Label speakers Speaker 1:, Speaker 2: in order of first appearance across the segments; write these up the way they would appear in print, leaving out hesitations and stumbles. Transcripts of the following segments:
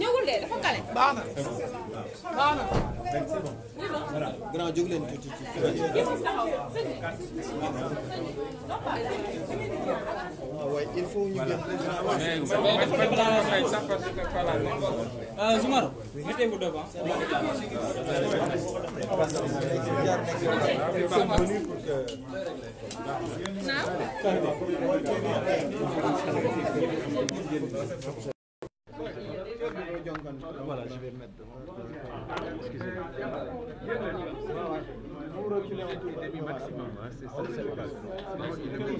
Speaker 1: ñëwul de dafa kale. baax na.
Speaker 2: grand jóg leen tuuti ci waaye il faut ñu jël
Speaker 3: Zoumaro, mettez-vous devant.
Speaker 2: Voilà, je vais mettre devant. Excusez-moi. Vous reculez un tout maximum, c'est ça le cas.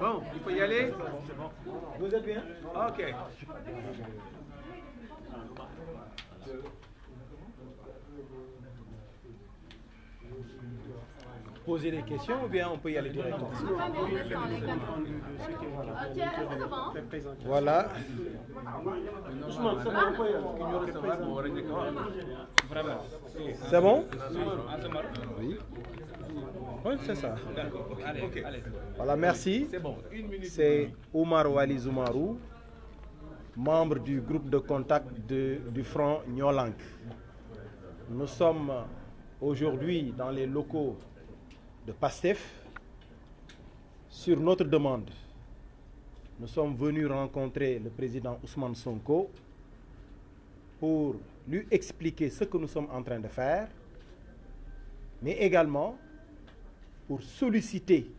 Speaker 4: Bon, il faut y aller.
Speaker 2: Vous êtes bien?
Speaker 4: Ok.
Speaker 2: Poser des questions ou bien on peut y aller directement? Voilà. C'est bon? Oui. Oui, c'est ça. Voilà, merci. C'est Oumar Wali Zoumarou, membre du groupe de contact du Front Nyolank. Nous sommes aujourd'hui dans les locaux de PASTEF. Sur notre demande, nous sommes venus rencontrer le président Ousmane Sonko pour lui expliquer ce que nous sommes en train de faire, mais également pour solliciter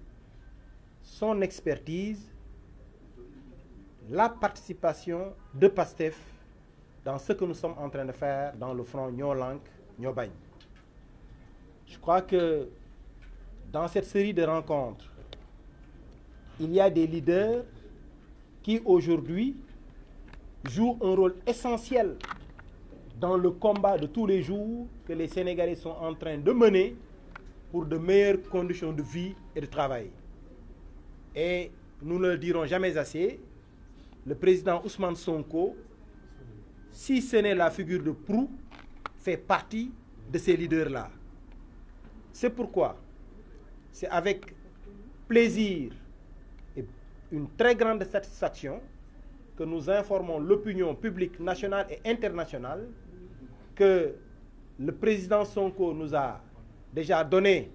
Speaker 2: son expertise, la participation de PASTEF dans ce que nous sommes en train de faire dans le front Nyolank, Nyobagne. Je crois que dans cette série de rencontres, il y a des leaders qui aujourd'hui jouent un rôle essentiel dans le combat de tous les jours que les Sénégalais sont en train de mener pour de meilleures conditions de vie et de travail. Et nous ne le dirons jamais assez, le président Ousmane Sonko, si ce n'est la figure de proue, fait partie de ces leaders-là. C'est pourquoi c'est avec plaisir et une très grande satisfaction que nous informons l'opinion publique nationale et internationale que le président Sonko nous a déjà donné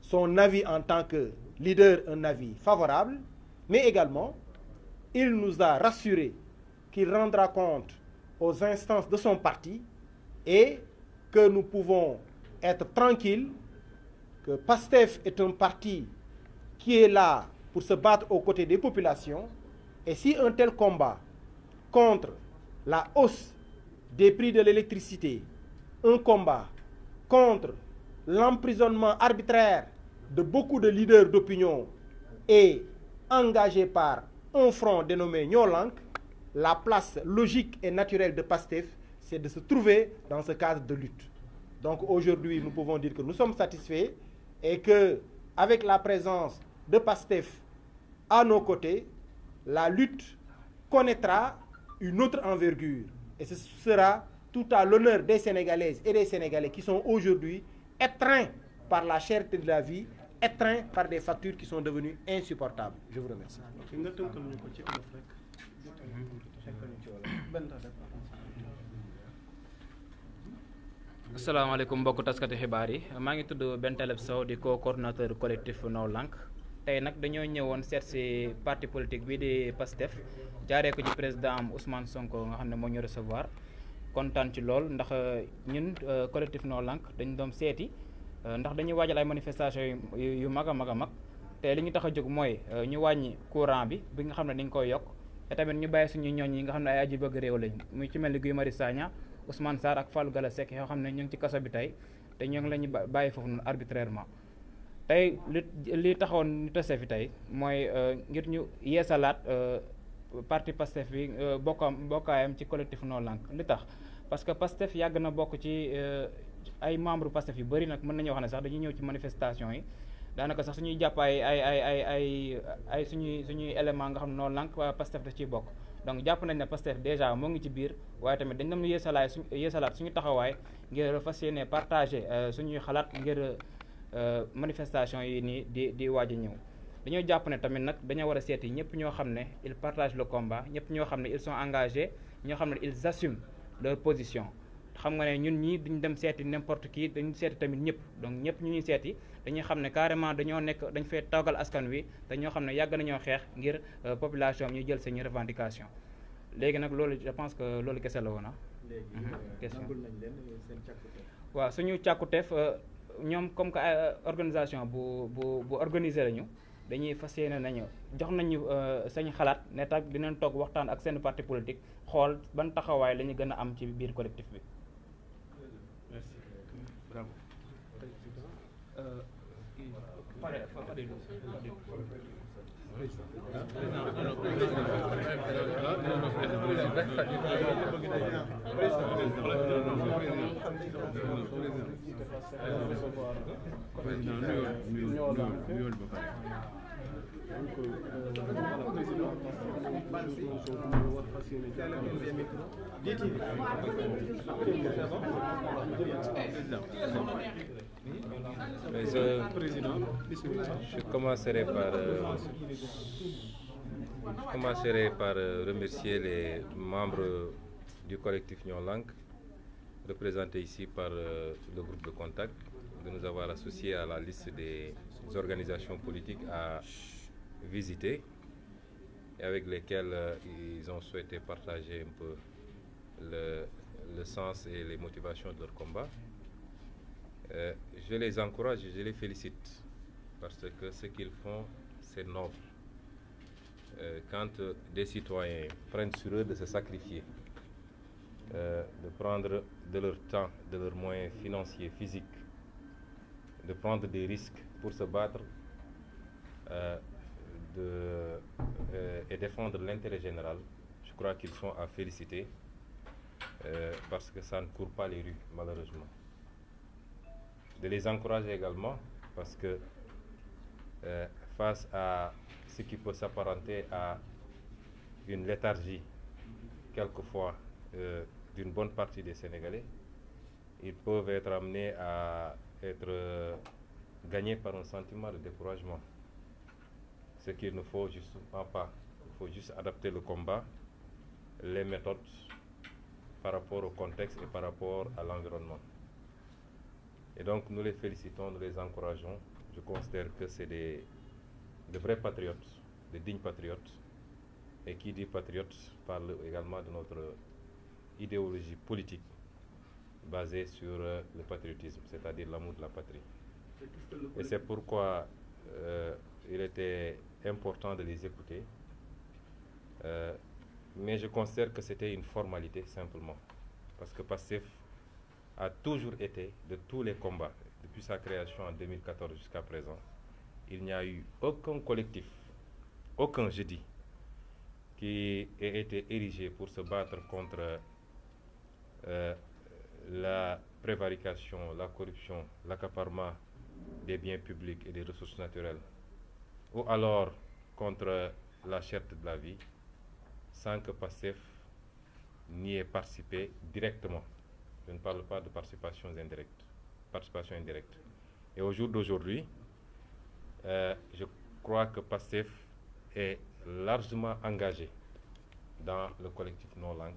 Speaker 2: son avis en tant que leader, un avis favorable, mais également il nous a rassuré qu'il rendra compte aux instances de son parti et que nous pouvons être tranquilles que PASTEF est un parti qui est là pour se battre aux côtés des populations, et si un tel combat contre la hausse des prix de l'électricité, un combat contre l'emprisonnement arbitraire de beaucoup de leaders d'opinion est engagé par un front dénommé Nyolank, la place logique et naturelle de PASTEF, c'est de se trouver dans ce cadre de lutte. Donc aujourd'hui, nous pouvons dire que nous sommes satisfaits et que, avec la présence de PASTEF à nos côtés, la lutte connaîtra une autre envergure. Et ce sera tout à l'honneur des Sénégalaises et des Sénégalais qui sont aujourd'hui étreints par la cherté de la vie, étreints par des factures qui sont devenues insupportables. Je vous remercie.
Speaker 3: asalaamaaleykum mbokk taskati xibaar yi maa ngi tudd Bentaleb Sow di co-coordinateur collectif Nyolank tey nag dañoo ñëwoon seet si parti politique bii di PASTEF jaaree ko ci président am Ousmane Sonko nga xam ne moo ñu recevoir kontaan ci lool ndax ñun collectif Nyolank dañ doon seeti ndax dañuy waajal ay manifestation yu mag a mag a mag te li ñu tax a jóg mooy ñu wàññi courant bi nga xam ne dañ koy yokk te tamit ñu bàyyi suñu ñooñ yi nga xam ne ay aji bëgg réew lañ muy ci mel ni Guy Marius Sagna Ousmane Sarr ak Fallou Galass Seck yoo xam ne ñu ngi ci kaso bi tey te ñoo ngi la ñu bàyyi foofu noonu arbitrairement tey li taxoon ñu tase fi tey mooy ngir ñu yeesalaat parti PASTEF bi bokkaayam ci collectif Nyolank li tax parce que PASTEF yàgg na bokk ci ay membre PASTEF yu bëri nag mën nañoo wax ne sax dañuy ñëw ci manifestation yi daanaka sax suñuy jàpp ay suñuy élément nga xam ne Nyolank waa PASTEF da ciy bokk donc jàpp nañ ne Pastef déjà moo ngi ci biir waaye tamit dañ dem yeesalaat suñu taxawaay ngir fas yéene partager suñuy xalaat ngir manifestation yi nii di waaj a ñëw. dañoo jàpp ne tamit nag dañoo war a seeti ñëpp ñoo xam ne ils partagent le combat ñëpp ñoo xam ne ils sont engagés ñoo xam ne ils assument leur position. xam nga ne ñun ñii duñ dem seeti n'importe qui dañu seeti tamit ñëpp donc ñëpp ñu ñuy seeti dañuy xam ne carrément dañ fee toogal askan wi te ñoo xam ne yàgg nañoo xeex ngir population bi ñu jël seen revendication léegi nag loolu je pense que loolu kese la woon question waaw suñu càkkuteef ñoom comme que organisation bu organiser lañu dañuy fas yéene nañu jox nañu sañ xalaat ne tak dinañ toog waxtaan ak seen parti politique xool ban taxawaay la ñu gën a am ci biir collectif bi.
Speaker 2: Merci. Bravo.
Speaker 4: Je commencerai par remercier les membres du collectif Noo Lank, représentés ici par le groupe de contact, de nous avoir associés à la liste des organisations politiques à visiter et avec lesquelles ils ont souhaité partager un peu le sens et les motivations de leur combat. Je les encourage et je les félicite parce que ce qu'ils font, c'est noble. Quand des citoyens prennent sur eux de se sacrifier, de prendre de leur temps, de leurs moyens financiers, physiques, de prendre des risques pour se battre et défendre l'intérêt général, je crois qu'ils sont à féliciter parce que ça ne court pas les rues, malheureusement. De les encourager également parce que face à ce qui peut s'apparenter à une léthargie, quelquefois, d'une bonne partie des Sénégalais, ils peuvent être amenés à être gagnés par un sentiment de découragement. Ce qu'il ne faut justement pas. Il faut juste adapter le combat, les méthodes par rapport au contexte et par rapport à l'environnement. Et donc nous les félicitons, nous les encourageons. Je considère que c'est de vrais patriotes, de dignes patriotes. Et qui dit patriote parle également de notre idéologie politique basée sur le patriotisme, c'est-à-dire l'amour de la patrie. Et c'est pourquoi il était important de les écouter. Mais je considère que c'était une formalité simplement. Parce que Pastef a toujours été, de tous les combats, depuis sa création en 2014 jusqu'à présent, il n'y a eu aucun collectif, aucun, je dis, qui ait été érigé pour se battre contre la prévarication, la corruption, l'accaparement des biens publics et des ressources naturelles, ou alors contre la cherté de la vie, sans que Pastef n'y ait participé directement. Je ne parle pas de participation indirecte. Et au jour d'aujourd'hui, je crois que Pastef est largement engagé dans le collectif Noo Lank,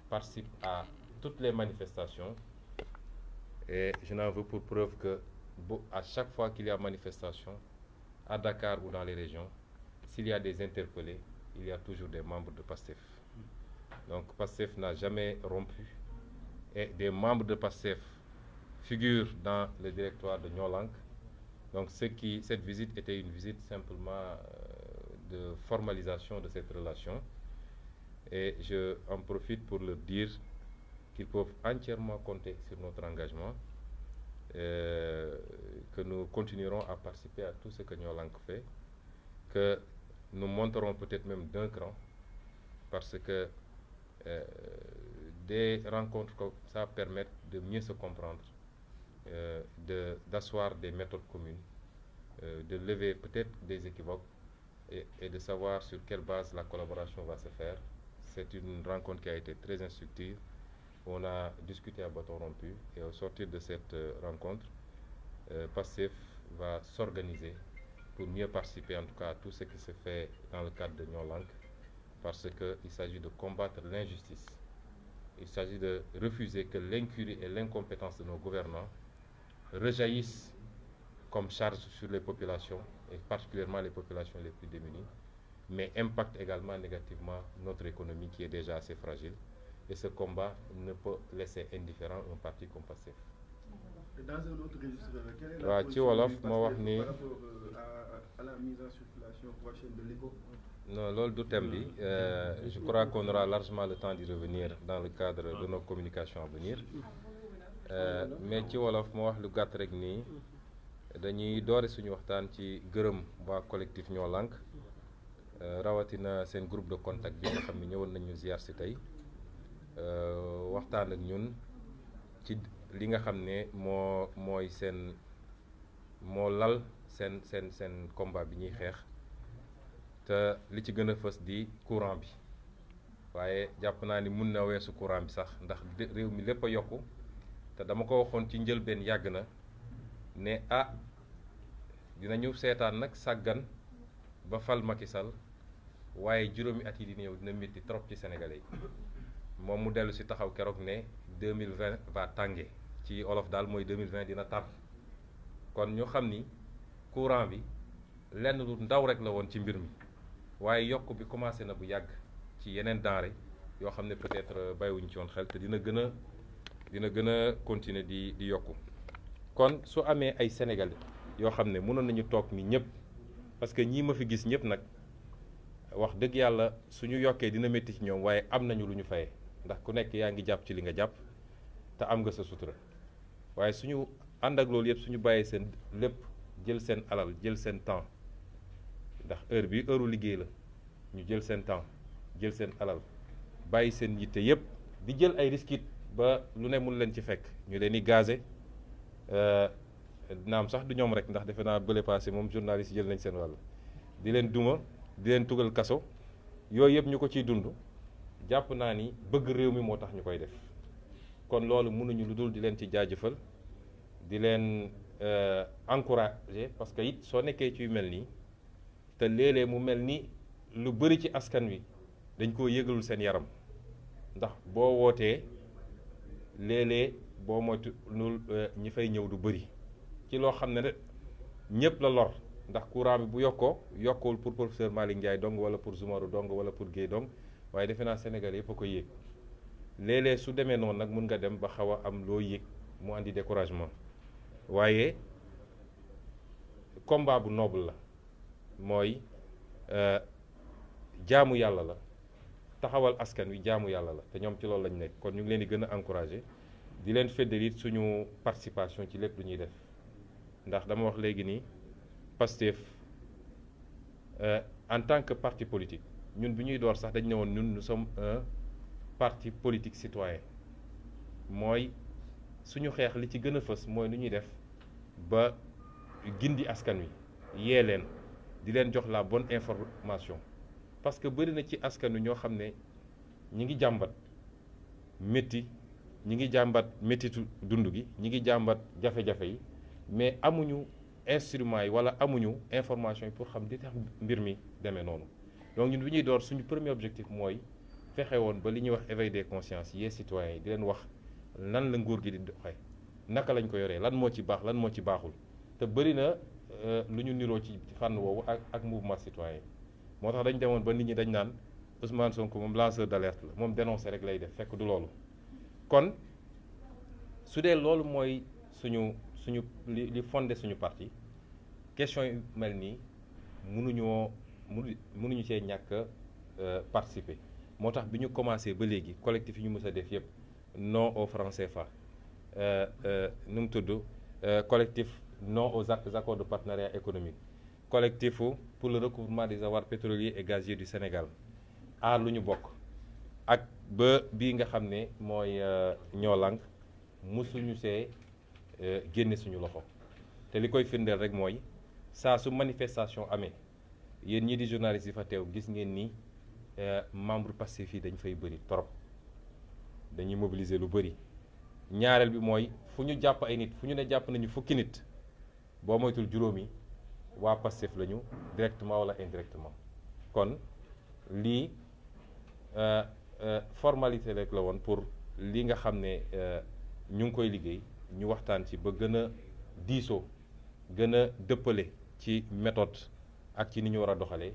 Speaker 4: participe à toutes les manifestations et je n'en veux pour preuve que à chaque fois qu'il y a manifestation, à Dakar ou dans les régions, s'il y a des interpellés, il y a toujours des membres de Pastef. Donc Pastef n'a jamais rompu et des membres de Pastef figurent dans le directoire de Noo Lank. Donc cette visite était une visite simplement de formalisation de cette relation et je en profite pour leur dire qu'ils peuvent entièrement compter sur notre engagement, que nous continuerons à participer à tout ce que Noo Lank fait, que nous monterons peut-être même d'un cran parce que des rencontres comme ça permettent de mieux se comprendre, d'asseoir des méthodes communes, de lever peut-être des équivoques et de savoir sur quelle base la collaboration va se faire c'est une rencontre qui a été très instructive. On a discuté à bâton rompu et au sortir de cette rencontre, PASTEF va s'organiser pour mieux participer en tout cas à tout ce qui se fait dans le cadre de Noo Lank, parce qu'il s'agit de combattre l'injustice. Il s'agit de refuser que l'incurie et l'incompétence de nos gouvernants rejaillissent comme charge sur les populations, et particulièrement les populations les plus démunies, mais impactent également négativement notre économie qui est déjà assez fragile. Et ce combat ne peut laisser indifférent un parti comme PASTEF.
Speaker 2: Dans un autre registre, quelle est la
Speaker 4: waaw ci wolof ma wax ni
Speaker 2: par rapport à la mise en circulation prochaine de l'ECO?
Speaker 4: Non, loolu du thème bi. Je crois qu'on aura largement le temps d'y revenir dans le cadre de nos communications à venir. Mais ci wolof ma wax lu gàtt rek nii dañuy doore suñu waxtaan ci gërëm waa collectif Noo Lank rawatina seen groupe de contact bi nga xam ne ñëwoon nañu ziar si tey waxtaan ak ñun ci li nga xam ne moo lal seen combat bi ñuy xeex te li ci gën a fës di courant bi waaye jàpp naa ni mun na weesu courant bi sax ndax réew mi lépp a yokku te dama ko waxoon ci njëlbeen yàgg na ne dinañu seetaan nag sàggan ba fal Macky Sall waaye juróomi at yi di ñëw dina métti trop ci Sénégalais yi moom mu dellu si taxaw keroog ne 2020 va tànge ci olof daal mooy 2020 dina tar kon ñu xam ni courant bi lenn lu ndaw rek la woon ci mbir mi waaye yokk bi commencé na bu yàgg ci yeneen denrée yoo xam ne peut-être bàyyiwuñu ci woon xel te dina gën a continuer di yokku kon su amee ay Sénégalais yoo xam ne mënoon nañu toog ni ñëpp parce que ñii ma fi gis ñëpp nag wax dëgg yàlla suñu yokkee dina métti ci ñoom waaye am nañu lu ñu fayee ndax ku nekk yaa ngi jàpp ci li nga jàpp te am nga sa sutura waaye suñu ànd ak loolu yëpp suñu bàyyee seen lépp jël seen alal jël seen temps ndax heure bi heure liggéey la ñu jël seen temps jël seen alal bàyyi seen yitte yëpp di jël ay risques ba lu ne mun leen ci fekk ñu leen di gazé naam sax du ñoom rek ndax defe naa bële passé moom journaliste jël nañ seen wàll di leen duma di leen tugal kaso yooyu yëpp ñu ko ciy dund jàpp naa ni bëgg réew mi moo tax ñu koy def kon loolu mënuñu lu dul di leen ci jaajëfal di leen encourager parce que it soo nekkee ci yu mel nii te léeg-léeg mu mel ni lu bëri ci askan wi dañ koo yëgalul seen yaram ndax boo wootee léeg-léeg boo moytu ñi fay ñëw du bëri ci loo xam ne ñëpp la lor ndax courant bi bu yokkuwul pour professeur Malick Ndiaye dong wala pour Zoumarou dong wala pour Guèye dong waaye defe naa Sénégal yëpp a ko yéeg léeg-léeg su demee noonu nag mun nga dem ba xaw a am loo yéeg mu andi découragement waaye combat bu noble la mooy jaamu yàlla la taxawal askan wi jaamu yàlla la te ñoom ci loolu lañ nekk kon ñu ngi leen di gën a encourager di leen feddali suñu participation ci lépp lu ñuy def ndax dama wax léegi nii PASTEF en tant que parti politique ñun bi ñuy door sax dañ ne woon ñun nous sommes un parti politique citoyen mooy suñu xeex li ci gën a fës mooy nu ñuy def ba gindi askan wi yee leen di leen jox la bonne information parce que bëri na ci askan wi ñoo xam ne ñi ngi jàmbat métti ñi ngi jàmbat méttitu dund gi ñi ngi jàmbat jafe-jafe yi mais amuñu instruments yi wala amuñu information yi pour xam di tax mbir mi demee noonu donc ñun bi ñuy door suñu premier objectif mooy fexe woon ba li ñuy wax éveil des consciences yee citoyens yi di leen wax lan la nguur gi di doxee naka lañ ko yoree lan moo ci baax lan moo ci baaxul te bëri na lu ñu niroo ci fànn woowu ak mouvement citoyen yi moo tax dañ demoon ba nit ñi dañ naan Ousmane Sonko moom lanceur d'alerte la moom dénoncé rek lay def fekk du loolu kon su dee loolu mooy suñu li fondé suñu parti question yu mel nii mënuñu cee ñàkk participer moo tax bi ñu commencé ba léegi collectif yi ñu mës a def yëpp non au franc CFA nu mu tudd collectif non aux accords de partenariat économique collectif pour le recouvrement des avoirs pétroliers et gaziers du Sénégal aar lu ñu bokk ak ba bii nga xam ne mooy Noo Lank musuñu see génne suñu loxo te li koy firndeel rek mooy saa su manifestation amee yéen ñii di journaliste yi fa teew gis ngeen ni membre Pastef yi dañ fay bëri trop dañuy mobiliser lu bëri ñaareel bi mooy fu ñu jàpp ay nit fu ñu ne jàpp nañu fukki nit boo moytul juróomi waa Pastef lañu directement wala indirectement kon lii formalité rek la woon pour li nga xam ne ñu ngi koy liggéey ñu waxtaan ci ba gën a diisoo gën a dëppale ci méthode ak ci ni ñu war a doxalee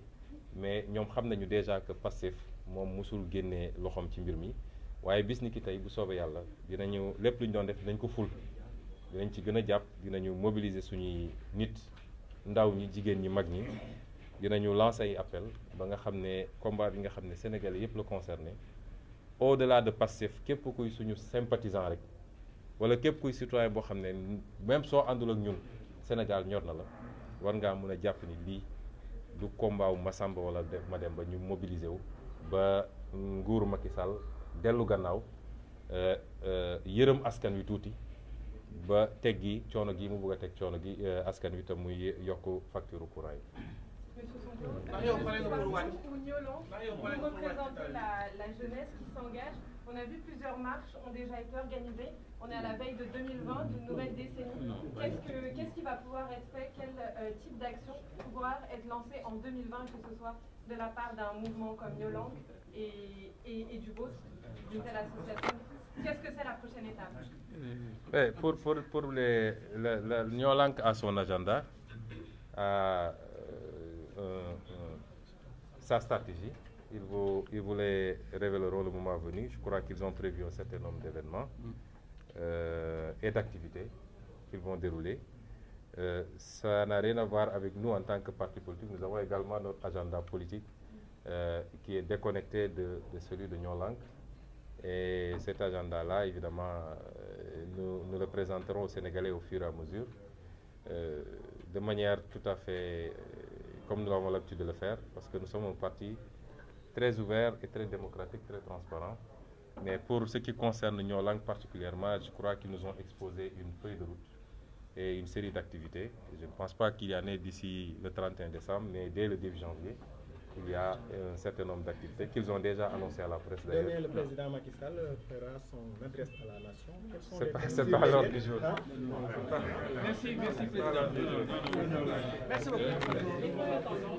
Speaker 4: mais ñoom xam nañu déjà que Pastef moom mosul génnee loxoom ci mbir mi waaye bis ni ki tey bu soobee yàlla dinañu lépp lu ñu doon def dinañ ko ful dinañ ci gën a jàpp dinañu mobiliser suñuy nit ndaw ñi jigéen ñi mag ñi dinañu lancer ay appel ba nga xam ne combat bi nga xam ne Sénégalais yëpp la concerné au-delà de Pastef képp kuy suñu sympathisant rek wala képp kuy citoyen boo xam ne même soo àndul ak ñun Sénégal ñor na la war ngaa mën a jàpp ni lii du combat wu Massamba wala Mademba ñu mobiliser wu ba nguuru Macky Sall dellu gannaaw yërëm askan wi tuuti ba teggi coono gi mu bëgg a teg coono gi askan wi tam muy yokk facture courant yi.
Speaker 1: Pour Niolan, vous représentez la jeunesse qui s'engage. On a vu plusieurs marches ont déjà été organisées. On est à la veille de 2020, d'une nouvelle décennie. Qu'est-ce qui va pouvoir être fait? Quel type d'action pourra être lancé en 2020, que ce soit de la part d'un mouvement comme Niolan et du vôtre, d'une telle association? Qu'est-ce que c'est la prochaine étape?
Speaker 4: Pour Niolan a son agenda, sa stratégie. Ils vous les révéleront le moment venu. Je crois qu'ils ont prévu un certain nombre d'événements et d'activités qu'ils vont dérouler. Ça n'a rien à voir avec nous en tant que parti politique. Nous avons également notre agenda politique qui est déconnecté de celui de Niolan. Et cet agenda-là, évidemment, nous le présenterons aux Sénégalais au fur et à mesure, de manière tout à fait comme nous avons l'habitude de le faire, parce que nous sommes un parti très ouvert et très démocratique, très transparent. Mais pour ce qui concerne Niolan particulièrement, je crois qu'ils nous ont exposé une feuille de route et une série d'activités. Je ne pense pas qu'il y en ait d'ici le 31 décembre, mais dès le début janvier, il y a un certain nombre d'activités qu'ils ont déjà annoncées à la presse d'ailleurs.
Speaker 2: Le président Macky Sall fera son adresse à la nation.
Speaker 4: C'est pas l'ordre du jour.
Speaker 5: Merci, président. Merci beaucoup.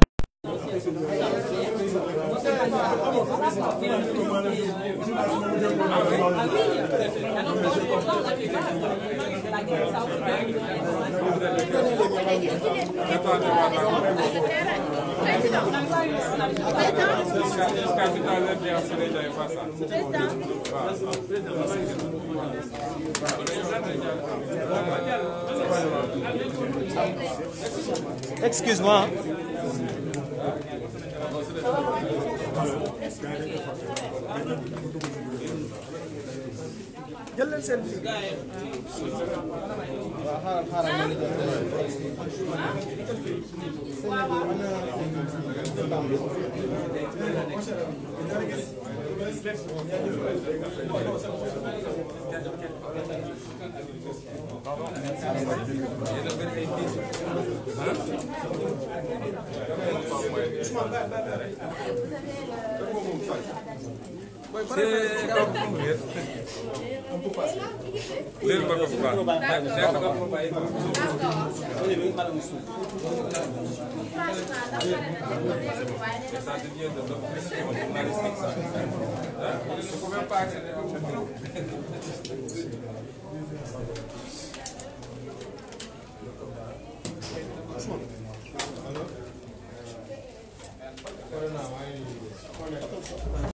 Speaker 2: Excuse-moi. jël leen seen fii.